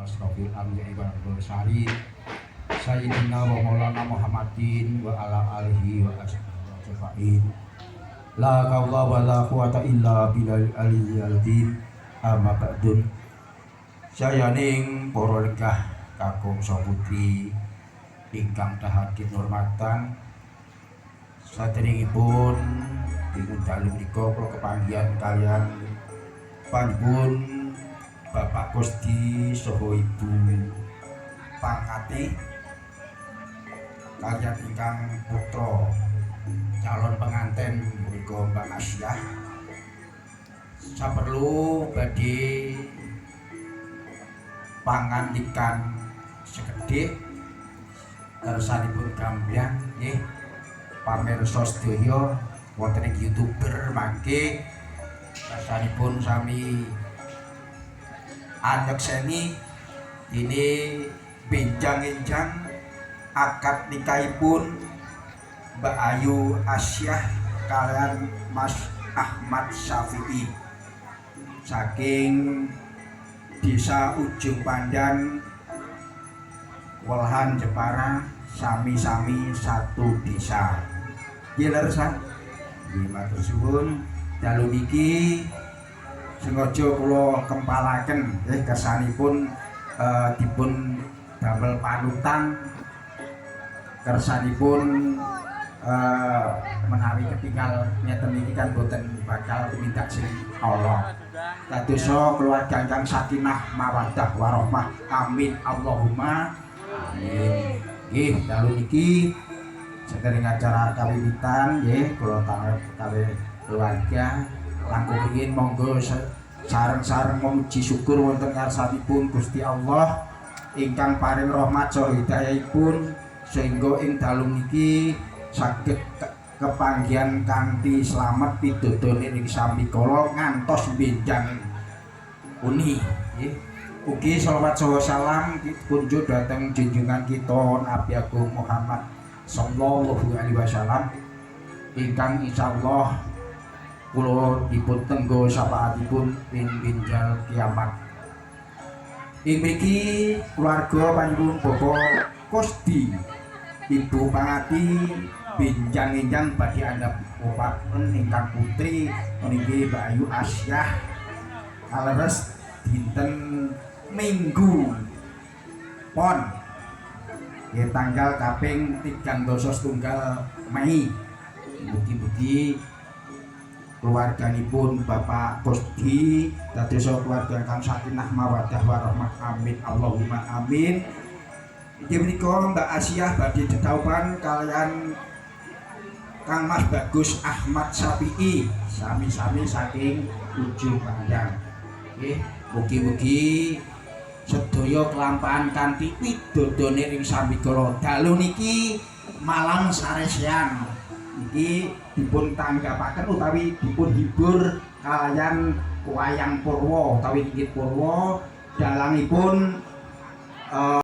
asrofil anbiya'i wal mursalin sayyidina wa maulana Muhammadin wa ala alihi wa ashabihi la hawla wa la quwata illa billahil aliyyil azim. Amma ba'dun. Sayaning para legah kakung saputri ingkang dahat kinurmatan, saderengipun ing dalu menika kula kepanggihan kaliyan panjenengan Bapak Gusti saha Ibu Pangati kaliyan ingkang putra calon penganten menika Mbak Asyah saperlu badhe pangandikan sekedhik kersanipun gambyang nggih pamirsa sedaya wonten ing YouTuber mangke kersanipun sami anyekseni ini benjang-enjang akad nikahipun Mbak Ayu Asyah kalian Mas Ahmad Syafi'i saking Desa Ujung Pandan Welahan Jepara, sami-sami satu desa. Nggih leresan. Nggih matur suwun. Dalu niki sengaja kula kempalaken nggih kersanipun dipun damel panutan kersanipun menawi ketinggal ngeten niki kan boten bakal tumindak sing Allah. Dadosa keluarga ingkang sakinah mawaddah warahmah. Amin Allahumma amin. Nggih, dalu niki sedhereng acara kawiwitan nggih kula tanggap kalih keluarga langkung rumiyin monggo sareng-sareng memuji syukur wonten ngarsanipun Gusti Allah ingkang paring rahmat saha hidayahipun sehingga ing dalu niki saged kepanggihan kanthi slamet pidodone ing samikala ngantos benjang uni nggih. Ugi shalawat saha salam kunjuk dhateng junjungan kita Nabi Agung Muhammad sallallahu alaihi wasallam ingkang insyaallah kula dipun tenggo syafaatipun ing binjal kiamat. Ing mriki keluarga panjenengan Bapak Gusti Ibu Pangati benjang-enjang badhe andhap opaten ingkang putri niki Mbak Ayu Asyah kaleres dinten Minggu Pon nggih tanggal kaping 31 Mei. Mugi-mugi keluarganipun Bapak Gusti dados keluarga ingkang sakinah mawaddah warahmah. Amin Allahumma amin. Inggih menika Mbak Asyah badhe dedaupan kalian Kang Mas Bagus Ahmad Syafi'i sami-sami saking Ujung Pandan. Nggih, mugi-mugi sedaya kelampahan kanthi pidodone ing samikala dalu niki malang saresean niki dipun tanggapaken utawi dipun hibur kalian wayang Purwa utawi inggih Purwa dalangipun